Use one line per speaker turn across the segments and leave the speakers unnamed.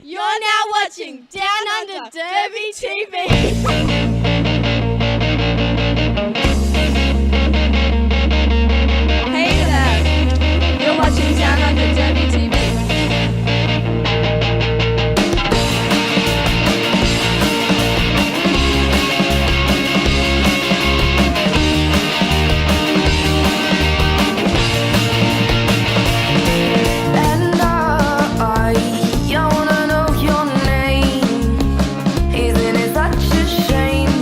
You're now watching Down Under Derby TV. Hey there, you're watching Down Under Derby TV.
Shame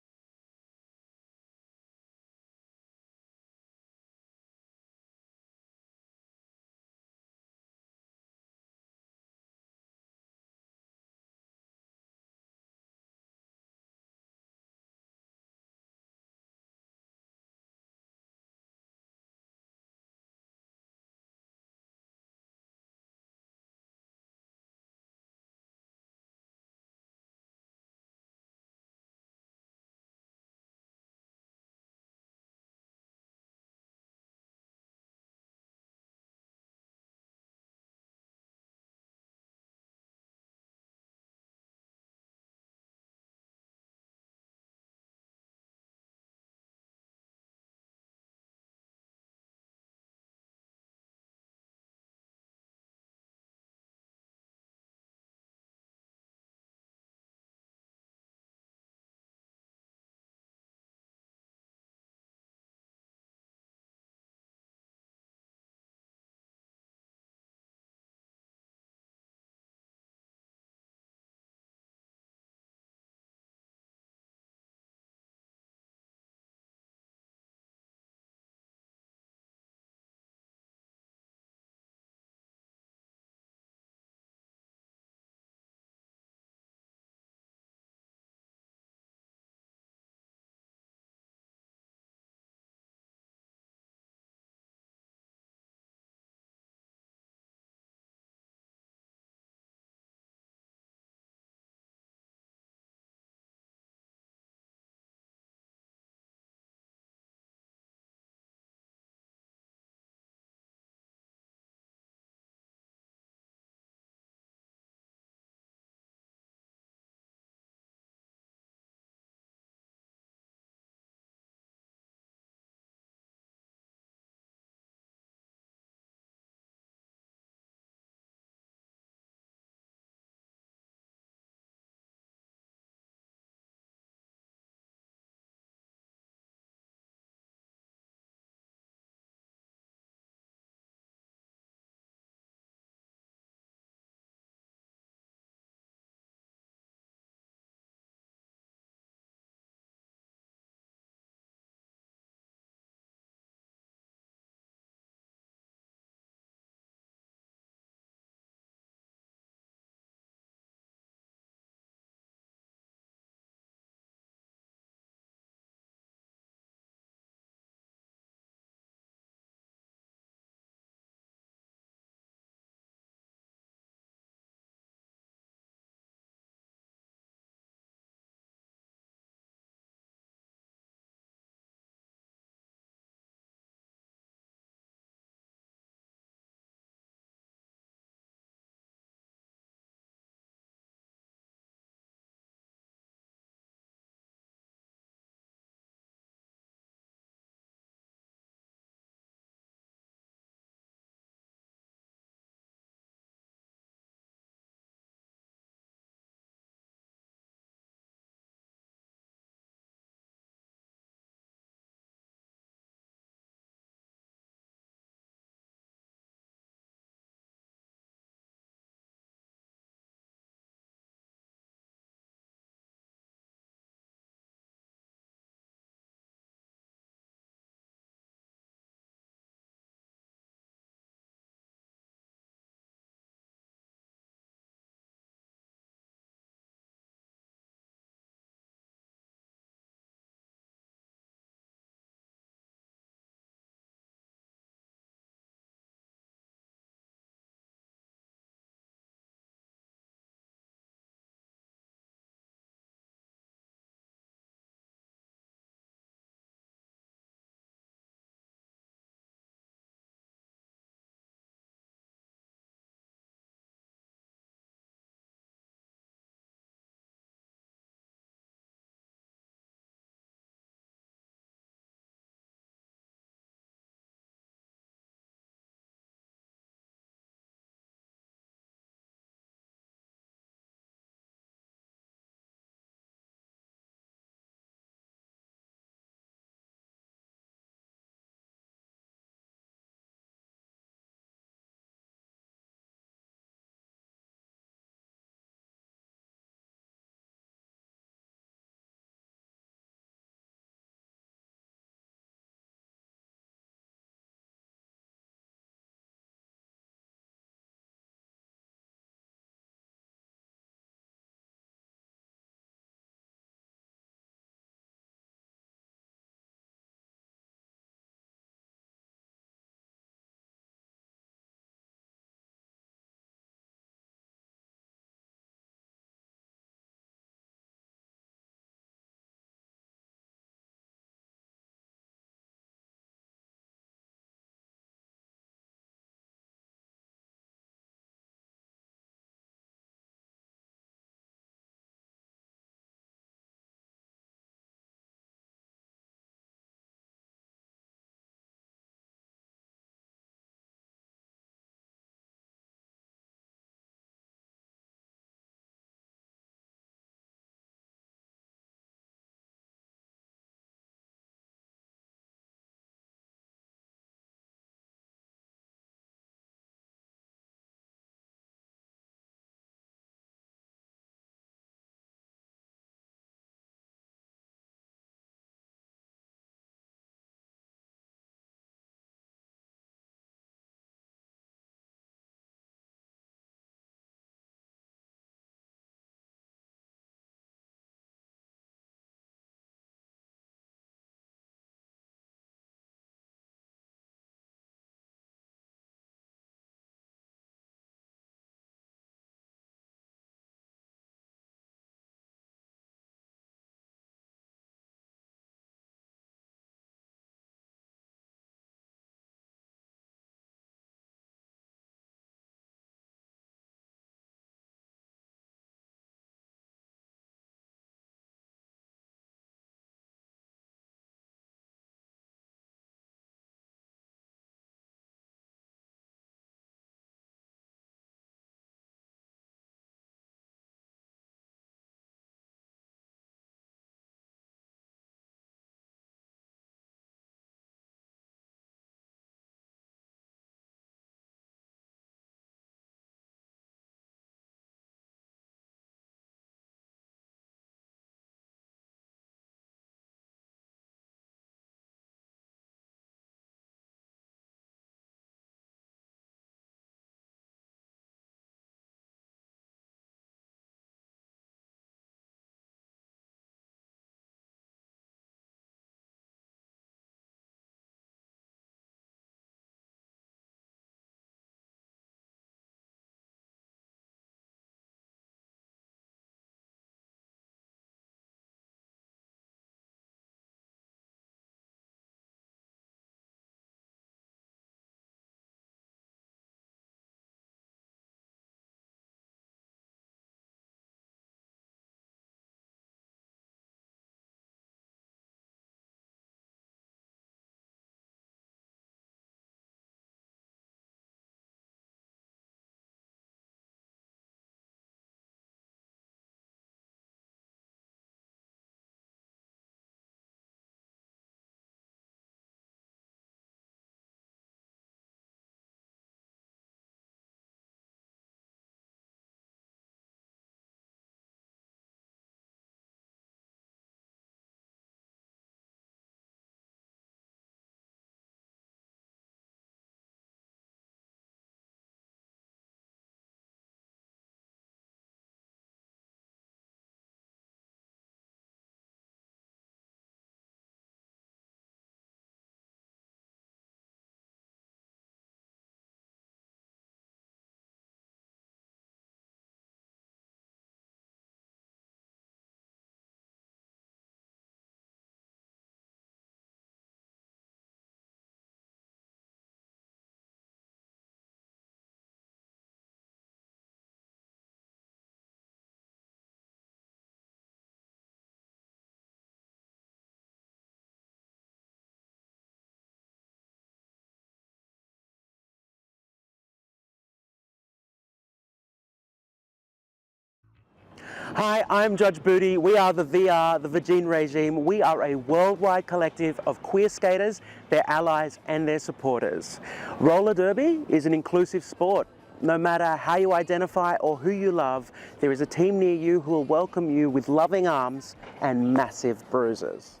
Hi, I'm Judge Booty. We are the VR, the Virgin Regime. We are a worldwide collective of queer skaters, their allies and their supporters. Roller derby is an inclusive sport. No matter how you identify or who you love, there is a team near you who will welcome you with loving arms and massive bruises.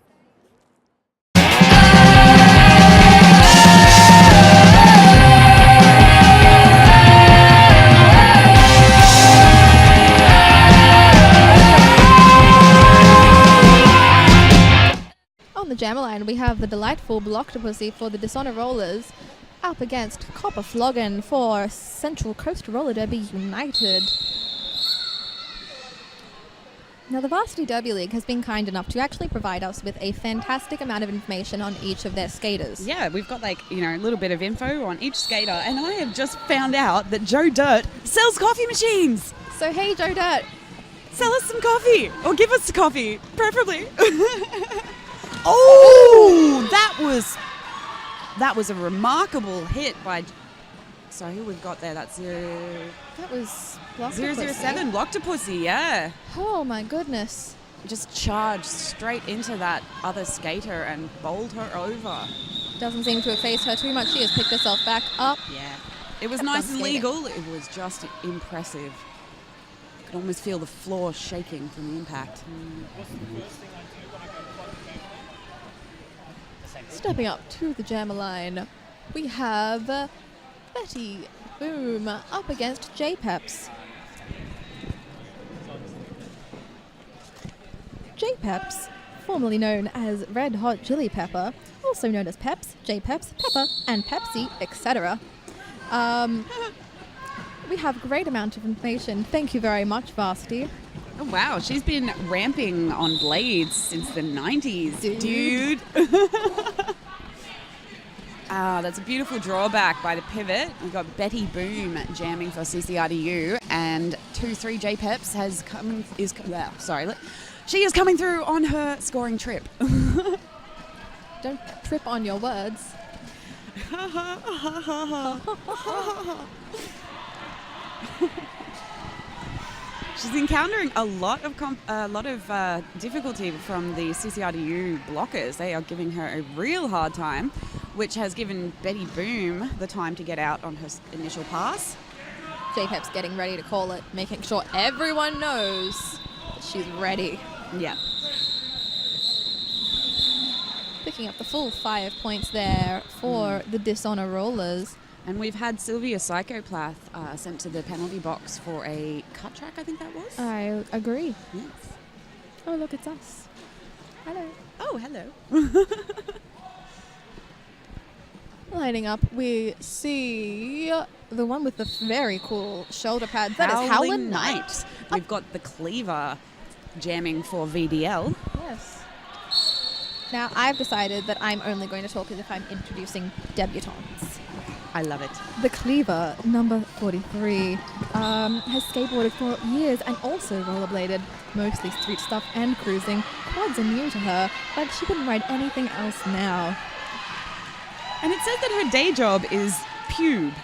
On the Jammerline, we have the delightful Blocktopussy for the Dishonour Rollers up against Copper Floggin for Central Coast Roller Derby United. Now, the Varsity Derby League has been kind enough to actually provide us with a fantastic amount of information on each of their skaters.
Yeah, we've got a little bit of info on each skater, and I have just found out that Joe Dirt sells coffee machines.
So, hey, Joe Dirt.
Sell us some coffee, or give us preferably. Oh, that was a remarkable hit by. So who we've got there? That's
That was Blocktopussy.
007 Blocktopussy, yeah.
Oh my goodness.
Just charged straight into that other skater and bowled her over.
Doesn't seem to have faced her too much. She has picked herself back up.
Yeah. It was nice and legal. It was just impressive. You could almost feel the floor shaking from the impact.
Stepping up to the Jammerline, we have Betty Boom up against J-Peps. J-Peps, formerly known as Red Hot Chili Pepper, also known as Peps, J-Peps, Pepper, and Pepsi, etc. We have a great amount of information. Thank you very much, Varsity.
Oh, wow, she's been ramping on blades since the 90s, dude. That's a beautiful drawback by the pivot. We've got Betty Boom jamming for CCRDU, and 2-3 J-Peps she is coming through on her scoring trip.
Don't trip on your words.
She's encountering a lot of difficulty from the CCRDU blockers. They are giving her a real hard time, which has given Betty Boom the time to get out on her initial pass.
J-Pep's getting ready to call it, making sure everyone knows that she's ready.
Yeah.
Picking up the full 5 points there for the Dishonour Rollers.
And we've had Sylvia Psychopath sent to the penalty box for a cut track, I think that was.
I agree.
Yes.
Oh, look, it's us. Hello.
Oh, hello.
Lining up, we see the one with the very cool shoulder pads. That is Howlin' Knight.
We've got the Cleaver jamming for VDL.
Yes. Now, I've decided that I'm only going to talk as if I'm introducing debutantes.
I love it.
The Cleaver, number 43, has skateboarded for years and also rollerbladed, mostly street stuff and cruising. Quads are new to her, but she wouldn't ride anything else now.
And it says that her day job is pube.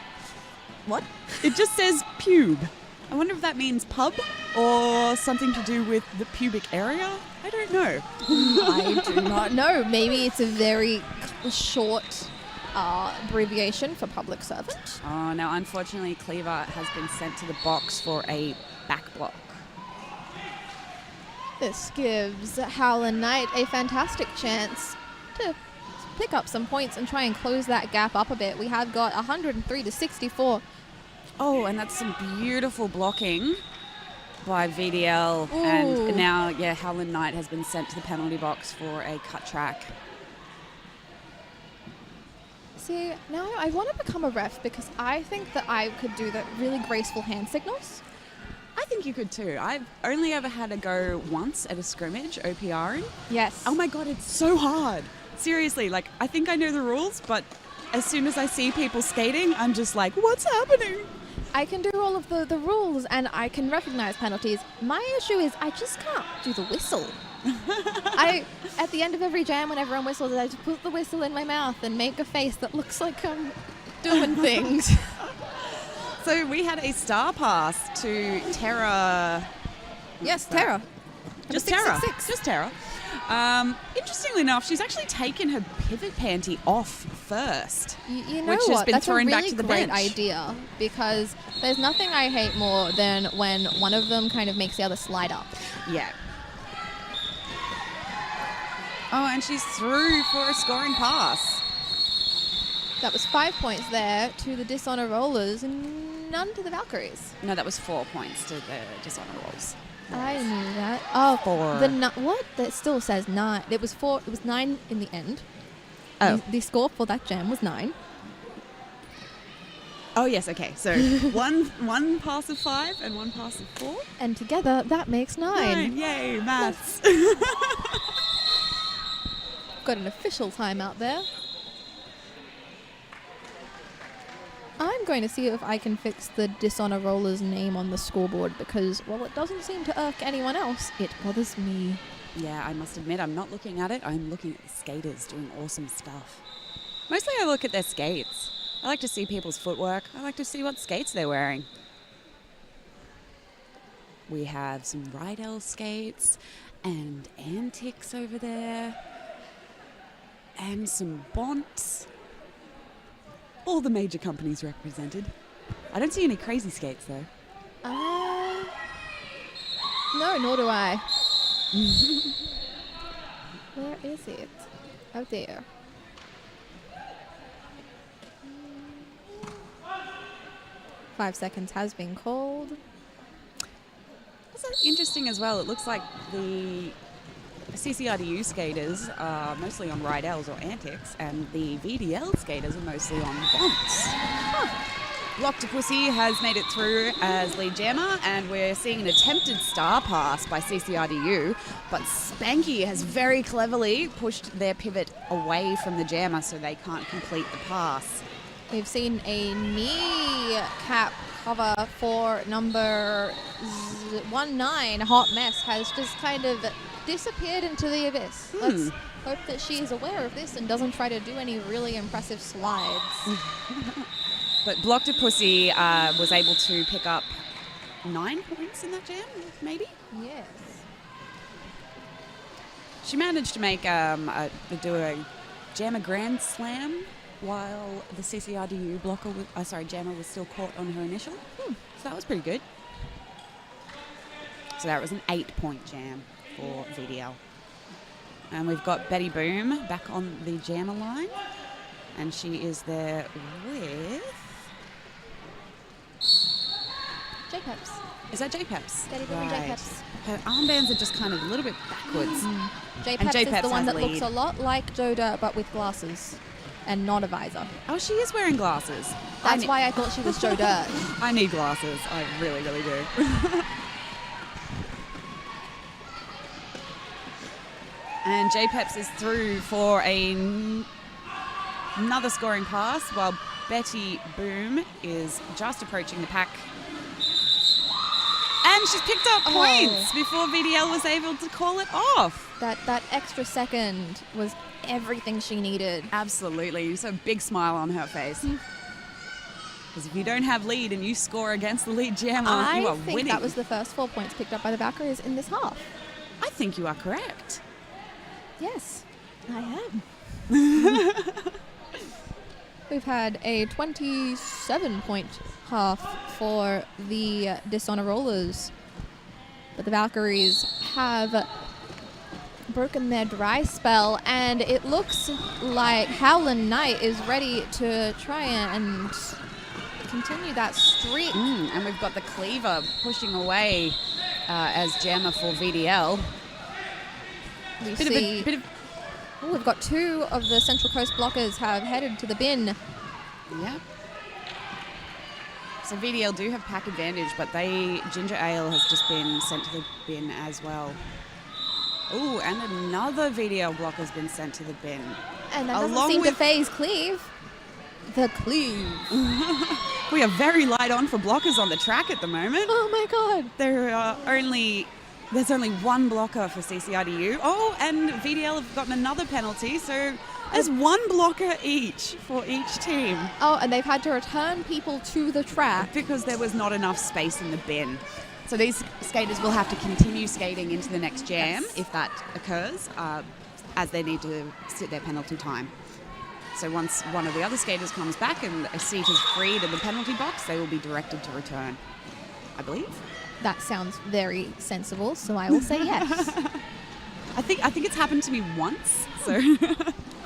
What?
It just says pube. I wonder if that means pub or something to do with the pubic area. I don't know.
I do not know. Maybe it's a very short abbreviation for public servant.
Oh, now unfortunately Cleaver has been sent to the box for a back block.
This gives Howlin' Knight a fantastic chance to pick up some points and try and close that gap up a bit. We have got 103 to 64.
Oh, and that's some beautiful blocking by VDL.
Ooh.
And now, Howlin' Knight has been sent to the penalty box for a cut track.
See, now I want to become a ref because I think that I could do the really graceful hand signals.
I think you could too. I've only ever had a go once at a scrimmage, OPRing.
Yes.
Oh my God, it's so hard. Seriously, I think I know the rules, but as soon as I see people skating, I'm just like, what's happening?
I can do all of the rules and I can recognize penalties. My issue is I just can't do the whistle. At the end of every jam, when everyone whistles, I just put the whistle in my mouth and make a face that looks like I'm doing things.
So we had a star pass to Terra
Yes, Tara.
Just
Number
Tara.
666.
Just Tara. Interestingly enough, she's actually taken her pivot panty off first.
You know
which
what?
has been
That's
thrown
a really
back to the
great
bench.
idea, because there's nothing I hate more than when one of them kind of makes the other slide up.
Yeah. Oh, and she's through for a scoring pass.
That was 5 points there to the Dishonour Rollers and none to the Valkyries.
No, that was 4 points to the Dishonour Rollers.
I knew that. Oh,
4.
What? That still says 9. It was 4. It was 9 in the end.
Oh.
The score for that jam was 9.
Oh, yes, okay. So one pass of 5 and one pass of 4.
And together, that makes 9.
Yay, maths.
Got an official timeout there. I'm going to see if I can fix the Dishonour Rollers name on the scoreboard because, while it doesn't seem to irk anyone else, it bothers me.
Yeah, I must admit, I'm not looking at it. I'm looking at the skaters doing awesome stuff. Mostly I look at their skates. I like to see people's footwork. I like to see what skates they're wearing. We have some Rydell skates and Antics over there. And some Bonts. All the major companies represented. I don't see any crazy skates though.
No, nor do I. Where is it? Oh, there. Five seconds has been called.
That's interesting as well. It looks like the CCRDU skaters are mostly on Rydell's or Antics, and the VDL skaters are mostly on Bonts. Blocktopusy has made it through as lead jammer, and we're seeing an attempted star pass by CCRDU, but Spanky has very cleverly pushed their pivot away from the jammer so they can't complete the pass.
We've seen a knee cap cover for number 19. Hot Mess has just kind of disappeared into the abyss. Let's hope that she is aware of this and doesn't try to do any really impressive slides.
But Blocktopusy was able to pick up 9 points in that jam, maybe?
Yes.
She managed to make do a jammer grand slam while the CCRDU jammer was still caught on her initial. So that was pretty good. So that was an 8-point jam for VDL. And we've got Betty Boom back on the jammer line. And she is there with...
J-Peps.
Is that J-Peps?
Betty Boom and J-Peps.
Her armbands are just kind of a little bit backwards.
J-Peps is
J-Peps
the one
has
that
a
looks
lead.
a lot like Joe Dirt but with glasses and not a visor.
Oh, she is wearing glasses.
That's why I thought she was Joe Dirt.
I need glasses. I really, really do. And J-Peps is through for another scoring pass while Betty Boom is just approaching the pack. And she's picked up points before VDL was able to call it off.
That extra second was everything she needed.
Absolutely. So a big smile on her face. Because if you don't have lead and you score against the lead jammer, you are
I think
winning.
that was the first 4 points picked up by the Valkyries in this half.
I think you are correct.
Yes, I am. We've had a 27-point half for the Dishonour Rollers, but the Valkyries have broken their dry spell, and it looks like Howlin' Knight is ready to try and continue that streak.
And we've got the Cleaver pushing away as jammer for VDL.
We've got 2 of the Central Coast blockers have headed to the bin.
Yeah. So VDL do have pack advantage, but Ginger Ale has just been sent to the bin as well. Ooh, and another VDL block has been sent to the bin.
And that doesn't seem to phase Cleave. The Cleave.
We are very light on for blockers on the track at the moment.
Oh my god.
There's only one blocker for CCRDU. Oh, and VDL have gotten another penalty, so there's one blocker each for each team.
Oh, and they've had to return people to the track.
Because there was not enough space in the bin. So these skaters will have to continue skating into the next jam if that occurs, as they need to sit their penalty time. So once one of the other skaters comes back and a seat is freed in the penalty box, they will be directed to return, I believe.
That sounds very sensible, so I will say yes.
I think it's happened to me once. So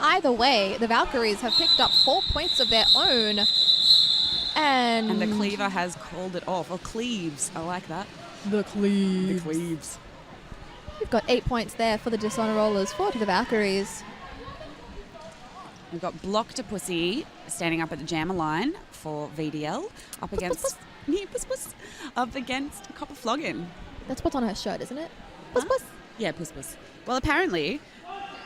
Either way, the Valkyries have picked up 4 points of their own. And
the cleaver has called it off. Or cleaves. I like that.
The Cleaves.
The cleaves.
We've got 8 points there for the Dishonour Rollers, 4 to the Valkyries.
We've got Block to Pussy standing up at the jammer line for VDL up against up against Copper Floggin.
That's what's on her shirt, isn't it? Puss puss.
Yeah, Puss Puss. Well, apparently,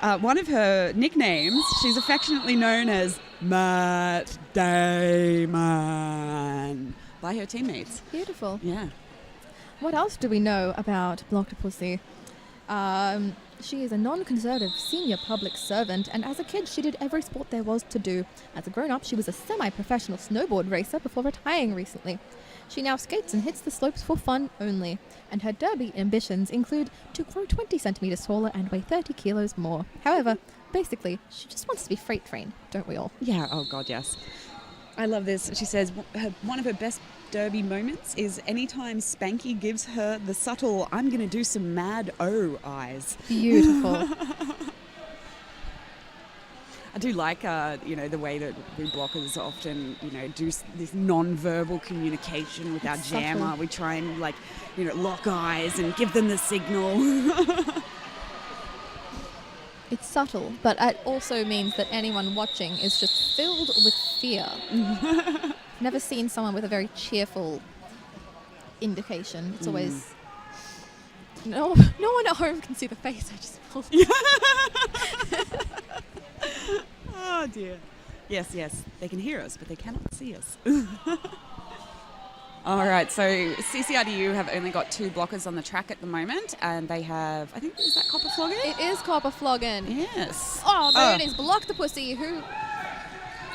one of her nicknames, she's affectionately known as Matt Damon by her teammates.
Beautiful.
Yeah.
What else do we know about Blocked Pussy? She is a non-conservative senior public servant, and as a kid she did every sport there was to do. As a grown-up, she was a semi-professional snowboard racer before retiring recently. She now skates and hits the slopes for fun only, and her derby ambitions include to grow 20 centimetres taller and weigh 30 kilos more. However, basically, she just wants to be freight trained, don't we all?
Yeah, oh God, yes. I love this. She says one of her best derby moments is anytime Spanky gives her the subtle, I'm going to do some mad O eyes.
Beautiful.
I do like, the way that we blockers often, do this non-verbal communication with our jammer. We try and, lock eyes and give them the signal.
It's subtle, but it also means that anyone watching is just filled with fear. Never seen someone with a very cheerful indication. It's always... No one at home can see the face. I just pulled.
Oh dear. Yes. They can hear us, but they cannot see us. All right, so CCRDU have only got 2 blockers on the track at the moment, and they have, I think, is that Copper Floggin?
It is Copper Floggin.
Yes.
Oh, there it is. Block the Pussy, who...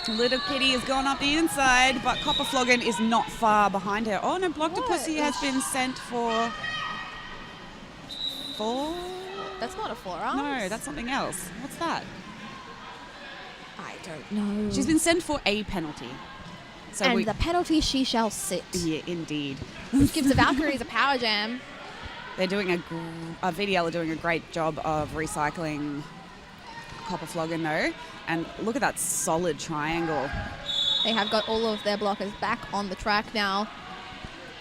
Little Kitty has gone up the inside, but Copper Floggin is not far behind her. Oh no, Block to Pussy has been sent for 4.
That's not a forearm.
No, that's something else. What's that?
I don't know.
She's been sent for a penalty. So
and the penalty she shall sit.
Yeah, indeed.
Which gives the Valkyries a power jam.
They're doing VDL are doing a great job of recycling Copper Floggin though. And look at that solid triangle.
They have got all of their blockers back on the track now.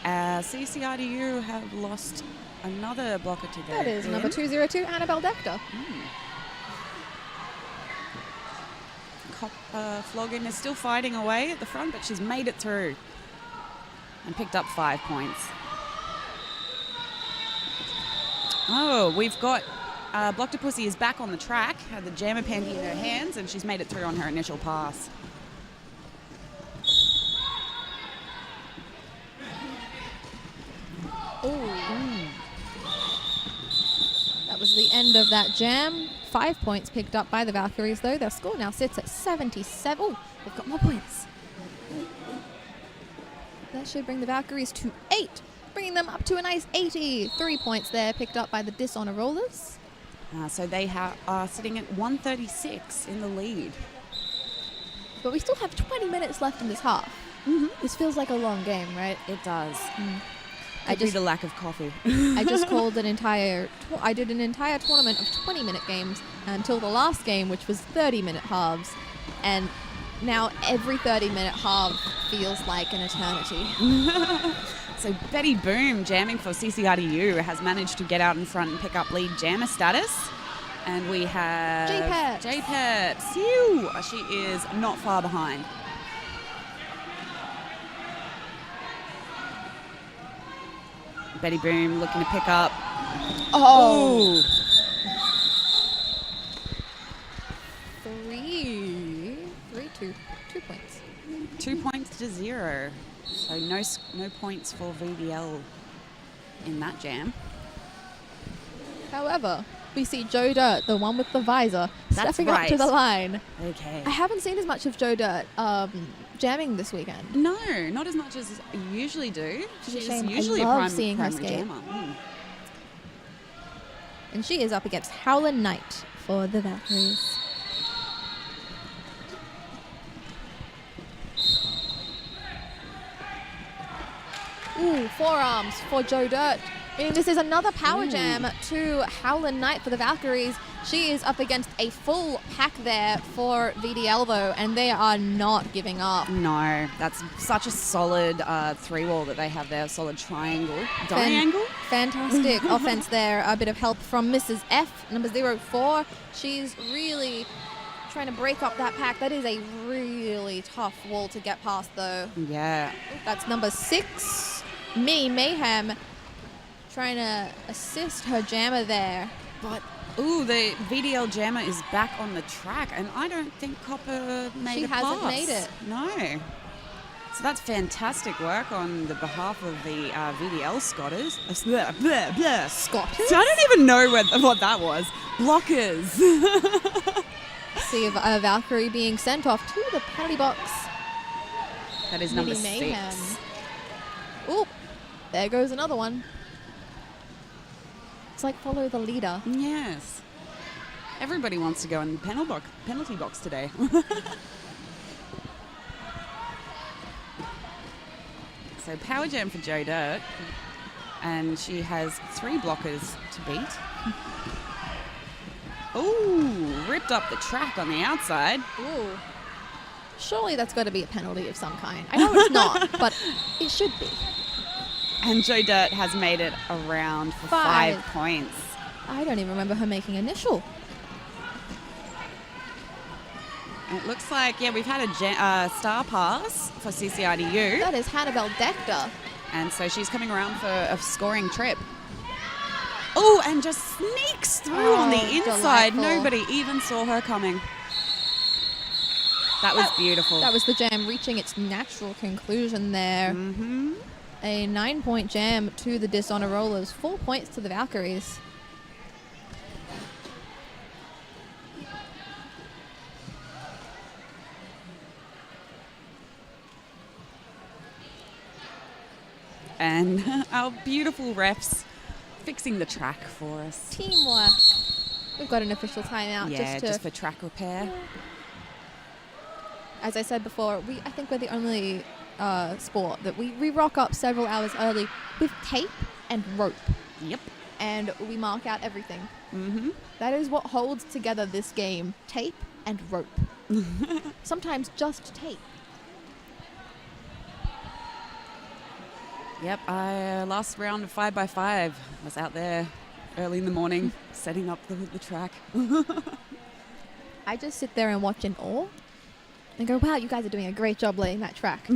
CCRDU have lost another blocker to their
That is number 202, Annabelle Dector.
Copper Floggin is still fighting away at the front, but she's made it through and picked up 5 points. Oh, we've got Block to Pussy is back on the track, had the jammer panty in her hands, and she's made it through on her initial pass.
That was the end of that jam. 5 points picked up by the Valkyries, though. Their score now sits at 77. Oh, we've got more points. That should bring the Valkyries to 8, bringing them up to a nice 80. 3 points there picked up by the Dishonour Rollers.
So they are sitting at 136 in the lead.
But we still have 20 minutes left in this half. This feels like a long game, right?
It does.
I just
the lack of coffee.
I just called I did an entire tournament of 20-minute games until the last game, which was 30-minute halves, and now every 30-minute half feels like an eternity.
So Betty Boom, jamming for CCRDU, has managed to get out in front and pick up lead jammer status. And we have J-Pet. Phew! She is not far behind. Betty Boom looking to pick up. Oh!
2 points.
2 points to 0. So no points for VDL in that jam.
However, we see Joe Dirt, the one with the visor,
That's
stepping up to
right.
the line.
Okay.
I haven't seen as much of Joe Dirt jamming this weekend.
No, not as much as I usually do.
It's a
She's
shame.
usually
I
a
love seeing her
primary
skate.
jammer.
And she is up against Howlin' Knight for the Valkyries. Ooh, forearms for Joe Dirt. I mean, this is another power jam to Howlin' Knight for the Valkyries. She is up against a full pack there for VDL though, and they are not giving up.
No, that's such a solid three-wall that they have there, solid triangle.
Fantastic offense there. A bit of help from Mrs. F, number 04. She's really trying to break up that pack. That is a really tough wall to get past though.
Yeah.
That's number 6, Mayhem, trying to assist her jammer there.
But, ooh, the VDL jammer is back on the track, and I don't think Copper made
She
a pass.
hasn't made it.
No. So that's fantastic work on the behalf of the VDL Scotters.
Scotters?
So I don't even know what that was. Blockers.
See a Valkyrie being sent off to the penalty box.
That is number
Mayhem.
6.
Ooh, there goes another one. It's like follow the leader.
Yes. Everybody wants to go in the penalty box today. So power jam for Joe Dirt, and she has 3 blockers to beat. Ooh, ripped up the track on the outside.
Ooh. Surely that's got to be a penalty of some kind. I know it's not, but it should be.
And Joe Dirt has made it around for
5.
5 points.
I don't even remember her making initial.
And it looks like, yeah, we've had a star pass for CCIDU.
That is Hannibal Dector.
And so she's coming around for a scoring trip. Oh, and just sneaks through on the inside.
Delightful.
Nobody even saw her coming. That was beautiful.
That was the jam reaching its natural conclusion there.
Mm-hmm.
A 9-point jam to the Dishonour Rollers, 4 points to the Valkyries.
And our beautiful refs fixing the track for us.
Teamwork. We've got an official timeout
Yeah,
just
just for track repair.
as I said before, I think we're the only sport that we rock up several hours early with tape and rope.
Yep.
And we mark out everything.
Mm-hmm.
That is what holds together this game. Tape and rope. Sometimes just tape.
Yep, last round of 5x5, I was out there early in the morning setting up the track.
I just sit there and watch in awe and go, wow, you guys are doing a great job laying that track.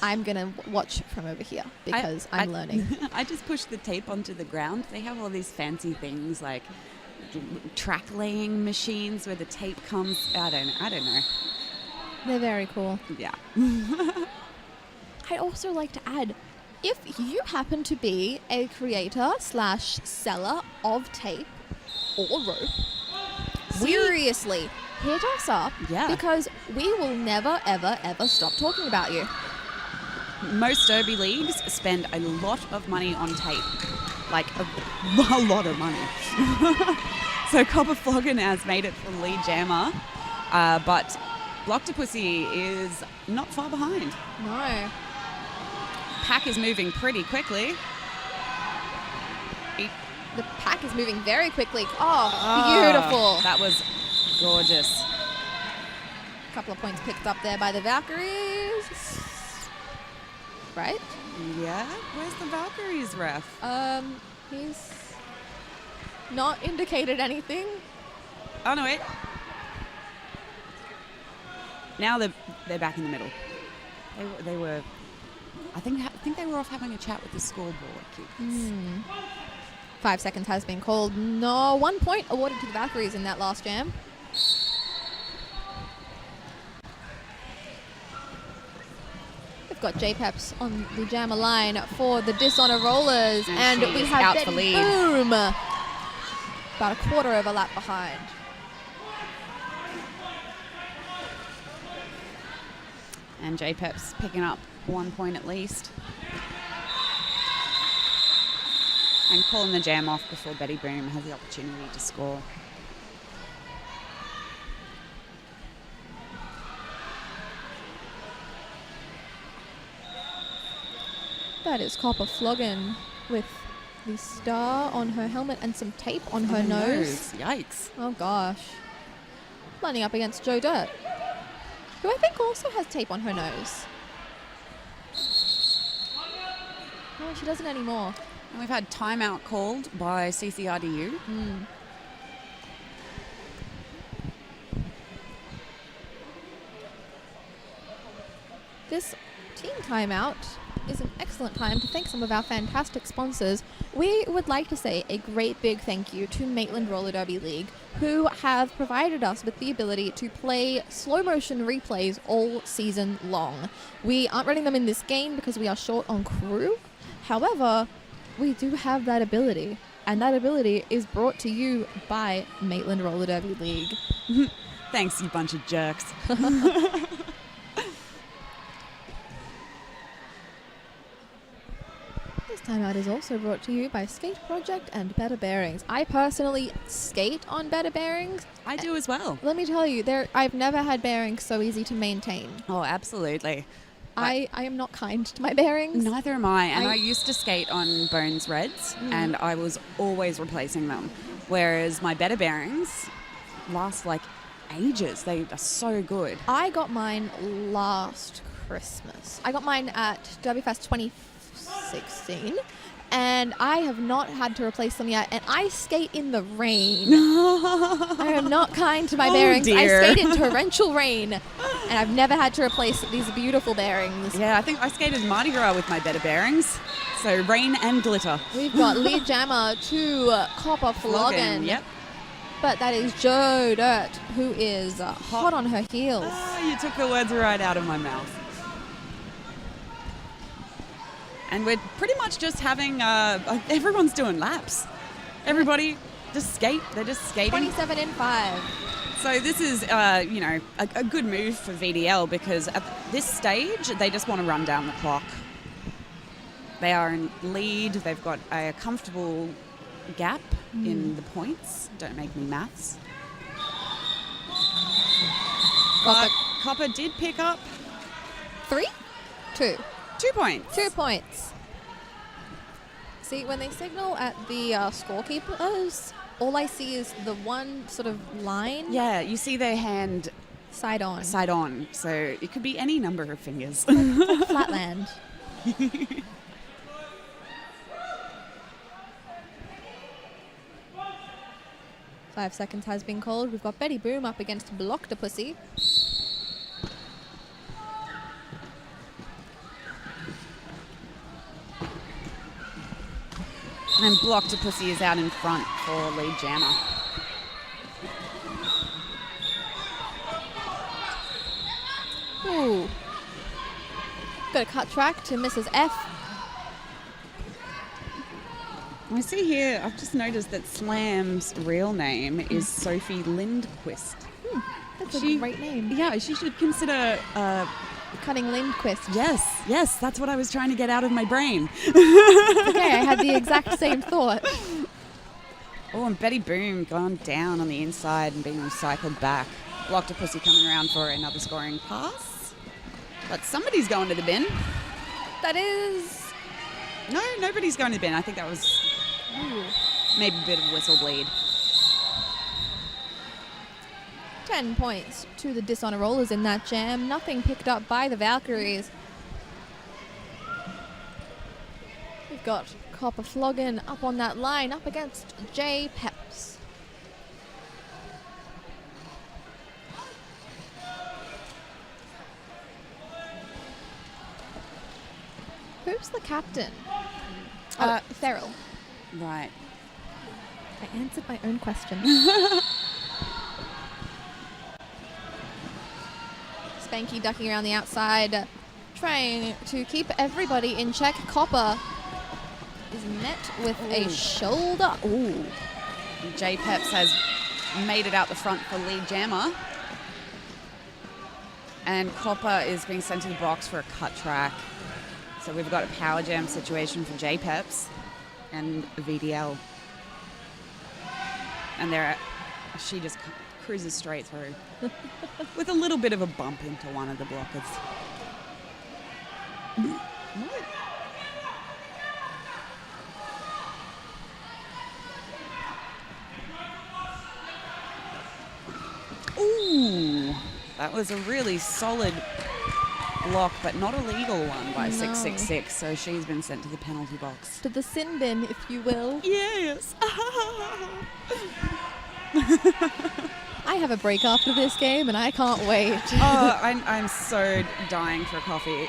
I'm going to watch from over here because I'm learning.
I just push the tape onto the ground. They have all these fancy things like track laying machines where the tape comes. I don't know.
They're very cool.
Yeah.
I'd also like to add, if you happen to be a creator / seller of tape or rope, seriously, hit us up because we will never, ever, ever stop talking about you.
Most derby leagues spend a lot of money on tape. Like a lot of money. So Copper Floggin has made it for lead jammer, but Blocktopusy is not far behind.
No.
Pack is moving pretty quickly.
The pack is moving very quickly. Oh, beautiful.
That was gorgeous.
A couple of points picked up there by the Valkyries. Right?
Yeah? Where's the Valkyries ref?
He's not indicated anything.
Oh, no, wait. Now they're back in the middle. They were... I think they were off having a chat with the scoreboard kids.
5 seconds has been called. No, 1 point awarded to the Valkyries in that last jam. We've got J-Peps on the jammer line for the Dishonour Rollers. And we have
out
Betty
for lead.
Boom. About a quarter of a lap behind.
And J-Pep's picking up 1 point at least. And calling the jam off before Betty Boom has the opportunity to score.
That is Copper Floggin with the star on her helmet and some tape on her nose.
Yikes.
Oh gosh. Lining up against Joe Dirt, who I think also has tape on her nose. No, she doesn't anymore.
And we've had timeout called by CCRDU.
This team timeout is an excellent time to thank some of our fantastic sponsors. We would like to say a great big thank you to Maitland Roller Derby League, who have provided us with the ability to play slow motion replays all season long. We aren't running them in this game because we are short on crew. However, we do have that ability, and that ability is brought to you by Maitland Roller Derby League.
Thanks, you bunch of jerks.
This timeout is also brought to you by Skate Project and Better Bearings. I personally skate on Better Bearings.
I do as well.
Let me tell you, I've never had bearings so easy to maintain.
Oh, absolutely.
I am not kind to my bearings.
Neither am I. And I used to skate on Bones Reds, and I was always replacing them. Whereas my Better Bearings last like ages. They are so good.
I got mine last Christmas. I got mine at Derbyfest 2016, and I have not had to replace them yet, and I skate in the rain. I am not kind to my bearings.
Dear.
I skate in torrential rain, and I've never had to replace these beautiful bearings.
Yeah, I think I skated Mardi Gras with my Better Bearings. So rain and glitter.
We've got Lead Jammer to Copper Floggin.
Yep.
But that is Joe Dirt, who is hot on her heels.
Oh, you took the words right out of my mouth. And we're pretty much just having, everyone's doing laps. Everybody just skate. They're just skating.
27 in 5.
So this is, a good move for VDL because at this stage, they just want to run down the clock. They are in lead. They've got a comfortable gap in the points. Don't make me maths. But Copper did pick up
3? 2.
2 points.
2 points. See, when they signal at the scorekeepers, all I see is the one sort of line.
Yeah, you see their hand
Side on.
side on. So it could be any number of fingers.
Flatland. 5 seconds has been called. We've got Betty Boom up against Blocktopussy.
And Blocktopussy is out in front for lead jammer.
Ooh. Got a cut track to Mrs. F.
I see here, I've just noticed that Slam's real name is Sophie Lindquist.
That's a great name.
Yeah, she should consider...
Cutting Lindquist.
Yes, that's what I was trying to get out of my brain.
Okay, I had the exact same thought.
Oh, and Betty Boom gone down on the inside and being recycled back. Blocktopussy coming around for another scoring pass. But somebody's going to the bin.
That is...
No, nobody's going to the bin. I think that was maybe a bit of whistle bleed.
10 points to the Dishonour Rollers in that jam. Nothing picked up by the Valkyries. We've got Copper Floggin up on that line, up against J Peps. Who's the captain? Feral.
Right.
I answered my own question. Spanky ducking around the outside, trying to keep everybody in check. Copper is met with a shoulder. Ooh.
J Peps has made it out the front for lead jammer. And Copper is being sent to the box for a cut track. So we've got a power jam situation for J-Peps and VDL. And she just cruises straight through with a little bit of a bump into one of the blockers. What? Ooh, that was a really solid block, but not a legal one by 666, so she's been sent to the penalty box.
To the sin bin, if you will.
Yes.
I have a break after this game, and I can't wait.
Oh, I'm so dying for coffee.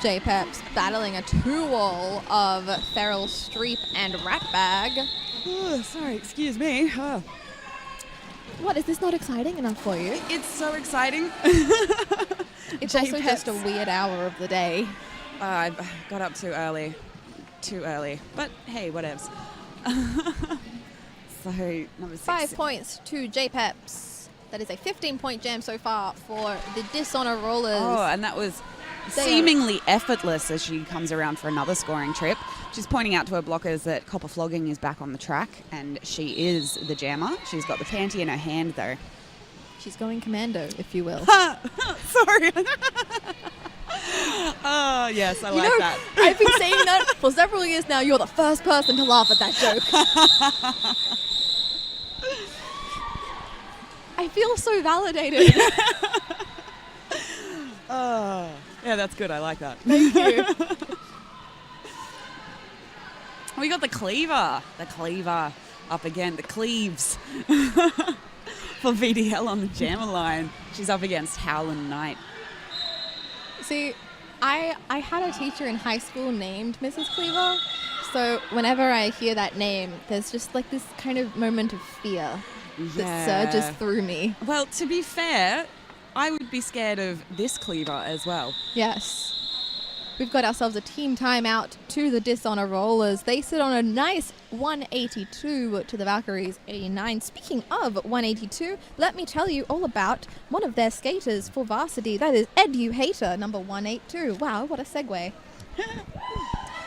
J-Peps battling a 2-wall of Feral Streep and Ratbag.
Oh, sorry, excuse me. Oh.
What, is this not exciting enough for you?
It's so exciting.
It's also just a weird hour of the day.
I got up too early. But hey, whatevs. So, number 6.
5 points to J-Peps. That is a 15-point jam so far for the Dishonour Rollers.
Oh, and that was seemingly effortless as she comes around for another scoring trip. She's pointing out to her blockers that Copper Flogging is back on the track, and she is the jammer. She's got the panty in her hand, though.
She's going commando, if you will.
Sorry. Oh, yes, I like that.
I've been saying that for several years now. You're the first person to laugh at that joke. I feel so validated.
Oh, yeah, that's good. I like that.
Thank you.
We got the cleaver. The cleaver up again. The cleaves for VDL on the jammer line. She's up against Howland Knight.
See, I had a teacher in high school named Mrs. Cleaver. So whenever I hear that name, there's just like this kind of moment of fear that surges through me.
Well, to be fair, I would be scared of this cleaver as well.
Yes. We've got ourselves a team timeout to the Dishonour Rollers. They sit on a nice 182 to the Valkyries 89. Speaking of 182, let me tell you all about one of their skaters for Varsity. That is Edu Hater, number 182. Wow, what a segue.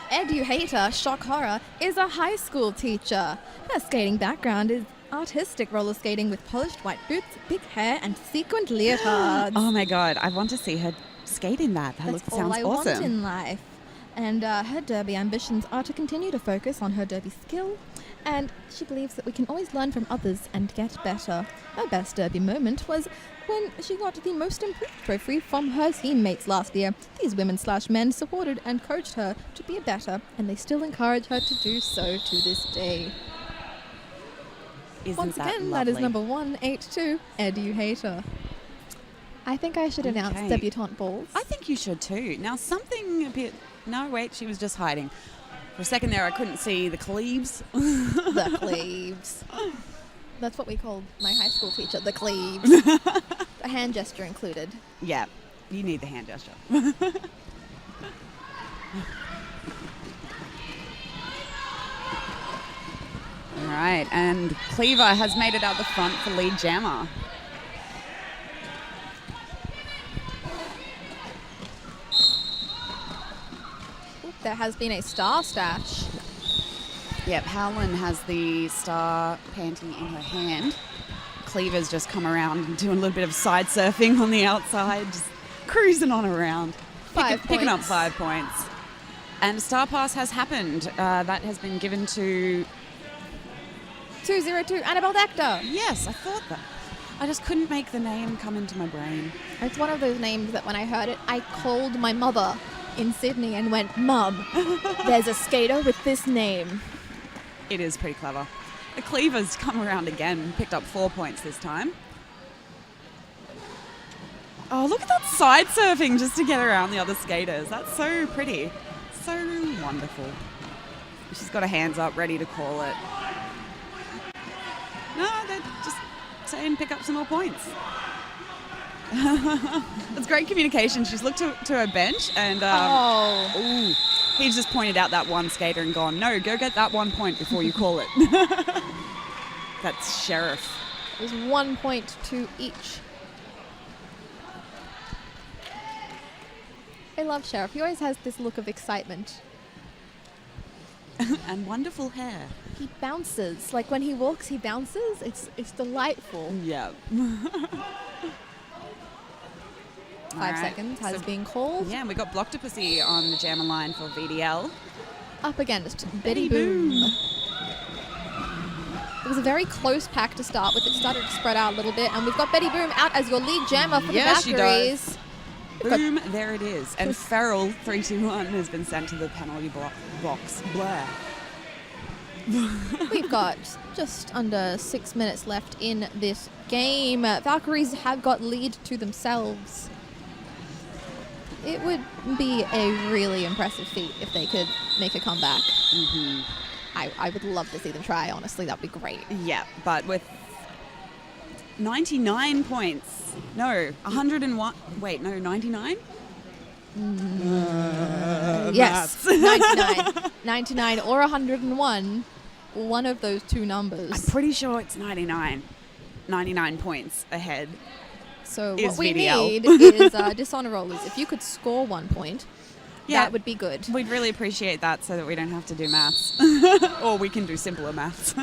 Edu Hater, shock horror, is a high school teacher. Her skating background is artistic roller skating with polished white boots, big hair, and sequined leotards.
Oh my god, I want to see her skate in that. That
That's
sounds
all I
awesome.
want in life. And her derby ambitions are to continue to focus on her derby skill, and she believes that we can always learn from others and get better. Her best derby moment was when she got the most improved trophy from her teammates last year. These women/men supported and coached her to be better, and they still encourage her to do so to this day.
Isn't
Once
that
again,
lovely?
that is number 182, Edu Hater. I think I should announce
Okay.
debutante balls.
I think you should too. Now, something a bit... No, wait, she was just hiding. For a second there, I couldn't see the cleaves.
The cleaves. That's what we called my high school teacher, the cleaves. A hand gesture included.
Yeah, you need the hand gesture. All right, and Cleaver has made it out the front for lead jammer.
There has been a star stash.
Yep, Howland has the star panty in her hand. Cleaver's just come around and doing a little bit of side surfing on the outside, just cruising on around. Picking up 5 points. And a star pass has happened. That has been given to...
202, Annabelle Dector.
Yes, I thought that. I just couldn't make the name come into my brain.
It's one of those names that when I heard it, I called my mother in Sydney and went, Mum, there's a skater with this name.
It is pretty clever. The Cleaver's come around again, picked up 4 points this time. Oh, look at that side surfing just to get around the other skaters. That's so pretty. So wonderful. She's got her hands up, ready to call it. No, they're just saying pick up some more points. It's great communication. She's looked to her bench and ooh, he's just pointed out that one skater and gone, no, go get that 1 point before you call it. That's Sheriff.
There's 1 point to each I love Sheriff. He always has this look of excitement.
And wonderful hair.
He bounces. Like when he walks, he bounces. It's delightful.
Yeah.
5 seconds has been called.
Yeah, and we got Blocktopusy on the jammer line for VDL.
Up against Betty Boom. It was a very close pack to start with. It started to spread out a little bit, and we've got Betty Boom out as your lead jammer for the Valkyries.
Boom, there it is. And Feral 321 has been sent to the penalty box. Blah.
We've got just under 6 minutes left in this game. Valkyries have got lead to themselves. It would be a really impressive feat if they could make a comeback.
Mm-hmm.
I would love to see them try, honestly. That would be great.
Yeah, but with 99 points. No, 101. Wait, no, 99?
Yes, 99. 99 or 101. One of those two numbers.
I'm pretty sure it's 99. 99 points ahead.
So
is
what we
VDL.
need is Dishonour Rollers. If you could score 1 point, that would be good.
We'd really appreciate that so that we don't have to do maths. Or we can do simpler maths.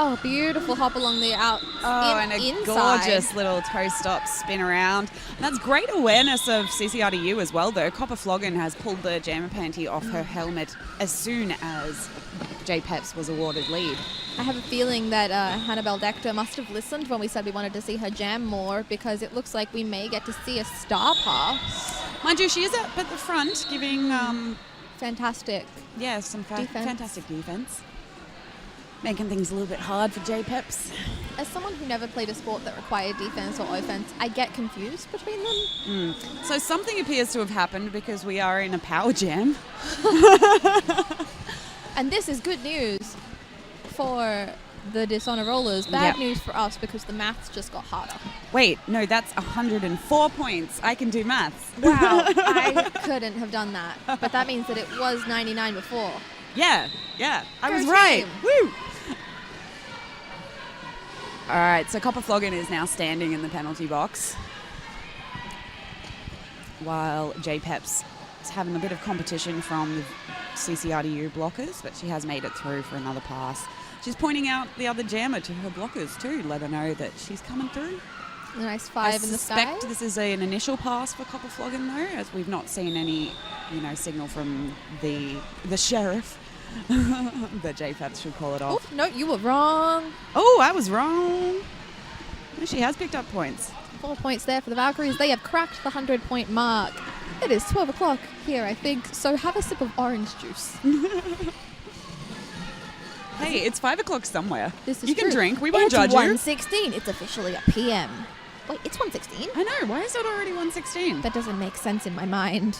Oh, beautiful hop along the out.
And a
inside.
gorgeous little toe stop spin around. And that's great awareness of CCRDU as well, though. Copper Floggin has pulled the jammer panty off her helmet as soon as J Peps was awarded lead.
I have a feeling that Hannibal Dector must have listened when we said we wanted to see her jam more, because it looks like we may get to see a star pass.
Mind you, she is up at the front giving...
fantastic.
Yeah, some
defense.
Fantastic defense. Making things a little bit hard for J Peps.
As someone who never played a sport that required defense or offense, I get confused between them.
So something appears to have happened because we are in a power jam.
And this is good news for the Dishonour Rollers. Bad news for us because the maths just got harder.
Wait, no, that's 104 points. I can do maths.
Wow, I couldn't have done that. But that means that it was 99 before.
Yeah, I
Go
was
team.
right. Woo! All right, so Copper Floggin is now standing in the penalty box while J Peps is having a bit of competition from the CCRDU blockers, but she has made it through for another pass. She's pointing out the other jammer to her blockers too, to let her know that she's coming through.
A nice 5 in the sky.
I suspect this is an initial pass for Copper Floggin though, as we've not seen any, signal from the sheriff that J Peps should call it off.
Oh, no, you were wrong.
Oh, I was wrong. She has picked up points.
4 points there for the Valkyries. They have cracked the 100-point mark. It is 12 o'clock here, I think, so have a sip of orange juice.
Hey, it's 5 o'clock somewhere.
This is
you can
true.
drink. We won't
it's
judge you.
1:16. It's officially a PM. Wait, it's 1:16?
I know. Why is it already 1:16?
That doesn't make sense in my mind.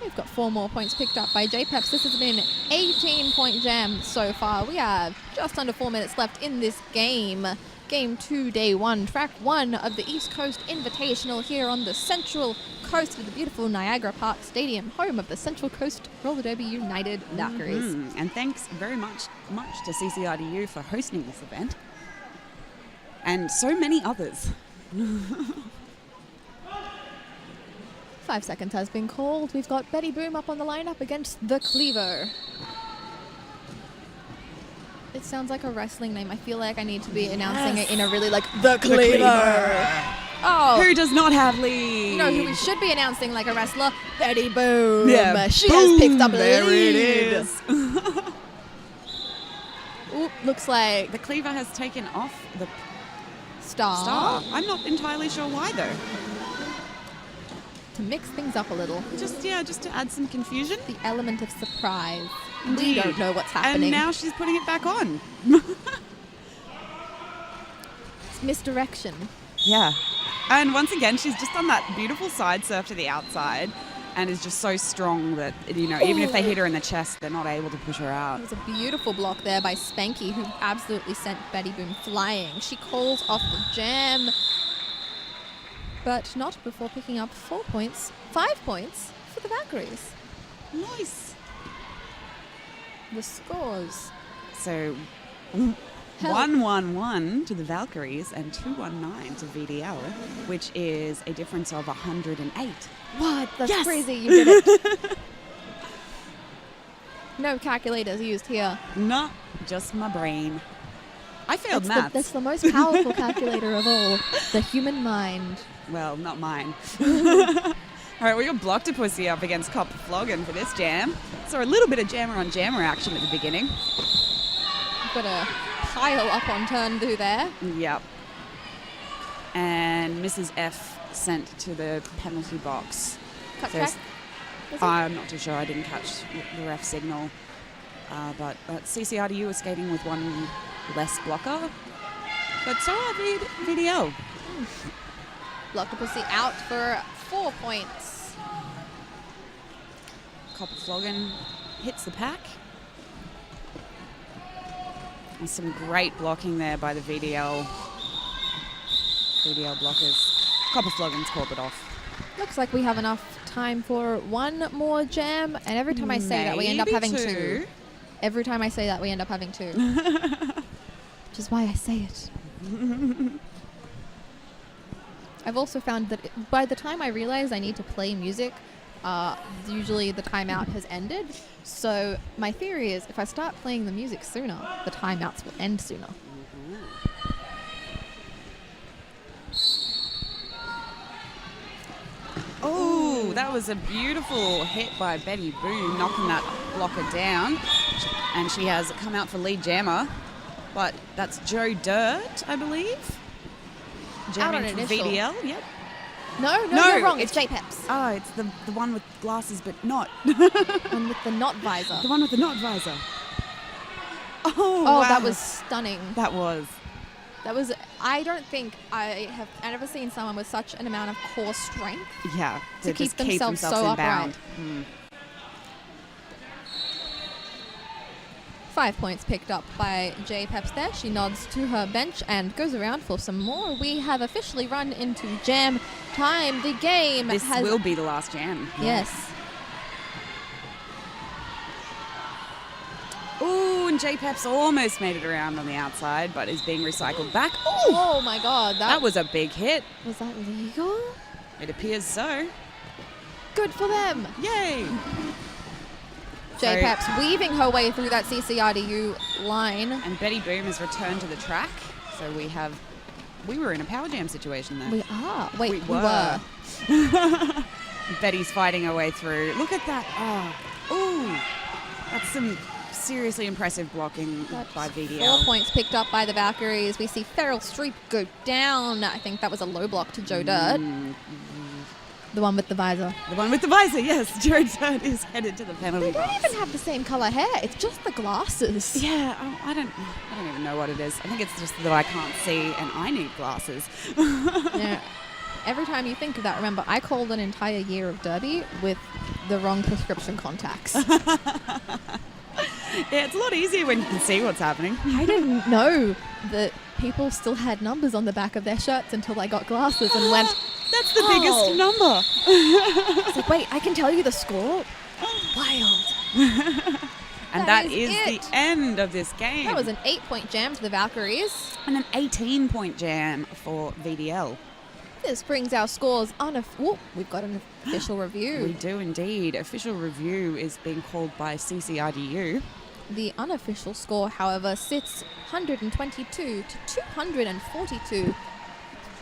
We've got 4 more points picked up by J-Peps. This has been an 18-point jam so far. We have just under 4 minutes left in this game. Game 2, Day 1, Track 1 of the East Coast Invitational here on the Central Coast of the beautiful Niagara Park Stadium, home of the Central Coast Roller Derby United Valkyries.
And thanks very much to CCRDU for hosting this event. And so many others.
5 seconds has been called. We've got Betty Boom up on the lineup against the Cleaver. It sounds like a wrestling name. I feel like I need to be announcing it in a really the Cleaver. Oh.
Who does not have lead?
You know who we should be announcing like a wrestler? Betty Boom.
Yeah,
She has picked up
there
lead.
It is.
Ooh, looks like
The Cleaver has taken off the
Star.
I'm not entirely sure why though.
To mix things up a little.
Just to add some confusion.
The element of surprise.
Indeed.
We don't know what's happening.
And now she's putting it back on.
It's misdirection.
Yeah. And once again, she's just done that beautiful side surf to the outside and is just so strong that, even if they hit her in the chest, they're not able to push her out.
It was a beautiful block there by Spanky, who absolutely sent Betty Boom flying. She calls off the jam, but not before picking up 5 points for the Valkyries.
Nice.
The scores.
So
Help.
111 to the Valkyries and 219 to VDL, which is a difference of 108.
What? That's
Yes!
crazy. You did it. No calculators used here.
Not just my brain. I failed maths.
That's the most powerful calculator of all. The human mind.
Well, not mine. All right, we got Blocktopusy up against Copper Floggin for this jam. So a little bit of jammer on jammer action at the beginning.
We've got a pile up on turn 2 there.
Yep. And Mrs. F sent to the penalty box.
Cut
So
track. Was it?
I'm not too sure. I didn't catch the ref signal. But CCRDU was skating with one less blocker. But so are VDL.
Blocktopusy out for 4 points.
Copper Floggin hits the pack. And some great blocking there by the VDL blockers. Copper Floggin's called it off.
Looks like we have enough time for one more jam, and every time I say that, we end up
Maybe
having
two.
2. Every time I say that, we end up having 2. Which is why I say it. I've also found that by the time I realize I need to play music, usually the timeout has ended. So my theory is if I start playing the music sooner, the timeouts will end sooner.
Oh, that was a beautiful hit by Betty Boone, knocking that blocker down. And she has come out for lead jammer. But that's Joe Dirt, I believe.
Out on
Jamming for
initial.
VDL, yep.
No,
No,
you're wrong. It's
it's-
JPEPs.
Oh, it's the one with glasses but not.
One with the not visor.
The one with the not visor. Oh,
Oh,
wow.
that was stunning.
That was.
That was. I don't think I have ever seen someone with such an amount of core strength.
Yeah.
To keep
just
themselves so
in
upright.
bound.
5 points picked up by J Peps there. She nods to her bench and goes around for some more. We have officially run into jam time. The game
This
has.
will be the last jam.
Yes.
Ooh, and J-Peps almost made it around on the outside, but is being recycled back. Ooh,
Oh my god.
that was a big hit.
Was that legal?
It appears so.
Good for them.
Yay!
J Peps weaving her way through that CCRDU line.
And Betty Boom has returned to the track. So we were in a power jam situation there.
We are. Wait,
We
we were.
Betty's fighting her way through. Look at that. Oh, ooh. That's some seriously impressive blocking by VDL.
4 points picked up by the Valkyries. We see Feral Streep go down. I think that was a low block to Joe Dirt. The one with the visor.
The one with the visor, yes. Joe Dirt is headed to the penalty
They don't
box.
even have the same color hair. It's just the glasses.
Yeah, I don't even know what it is. I think it's just that I can't see and I need glasses.
Yeah. Every time you think of that, remember, I called an entire year of derby with the wrong prescription contacts.
Yeah, it's a lot easier when you can see what's happening.
I didn't know that people still had numbers on the back of their shirts until I got glasses and went,
That's the
Oh.
biggest number.
it's like, wait, I can tell you the score? Wild.
And
That
that
is
is
it.
the end of this game.
That was an 8-point jam to the Valkyries.
and an 18-point jam for VDL.
This brings our scores on a... Whoop, we've got an official
We
review.
do indeed. Official review is being called by CCRDU.
The unofficial score, however, sits 122 to 242.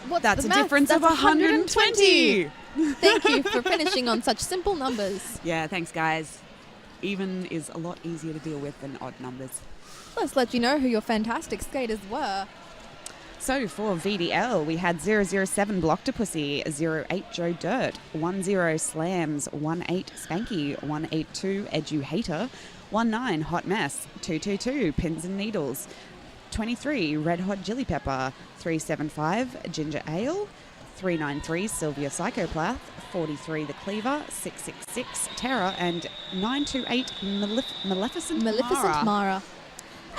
What's
That's
the
a
maths?
difference
That's
of 120.
Thank you for finishing on such simple numbers.
Yeah, thanks, guys. Even is a lot easier to deal with than odd numbers.
Let's let you know who your fantastic skaters were.
So for VDL, we had 007 Blocktopusy, 08 Joe Dirt, 10 Slams, 18 Spanky, 182 Edu Hater, 19 Hot Mess, 222 Pins and Needles, 23 Red Hot Chili Pepper, 375 Ginger Ale, 393 Sylvia Psychopath, 43 The Cleaver, 666 Terror, and 928 Maleficent
Mara.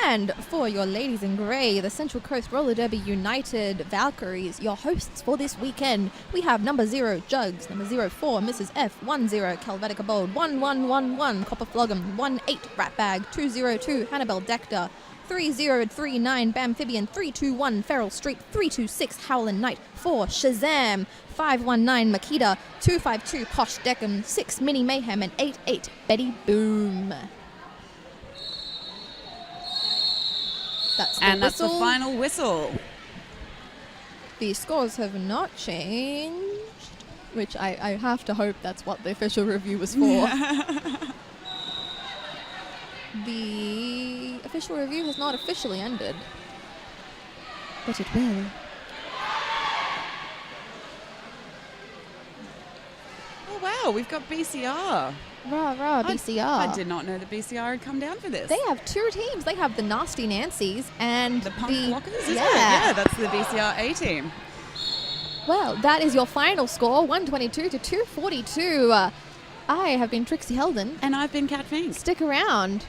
And for your ladies in grey, the Central Coast Roller Derby United Valkyries, your hosts for this weekend. We have number 0 Jugs, number 04 Mrs. F, 10 Calvetica Bold, 1111 Copper Floggum, 18 Ratbag, 202 Hannibal Dector, 3039 Bamphibian, 321 Feral Street, 326 Howlin' Knight, 4 Shazam, 519 Makita, 252 Posh Deckham, 6 Mini Mayhem, and 88 Betty Boom. That's the
And that's
whistle.
the final whistle.
The scores have not changed, which I have to hope that's what the official review was for. The official review has not officially ended, but it will.
Oh wow, we've got BCR.
Rah, rah, BCR.
I did not know that BCR had come down for this.
They have 2 teams. They have the Nasty Nancies and
The Punk Blockers, isn't
yeah.
it? Yeah, that's the BCR A team.
Well, that is your final score, 122 to 242. I have been Trixie Helden.
And I've been Kat Fink.
Stick around.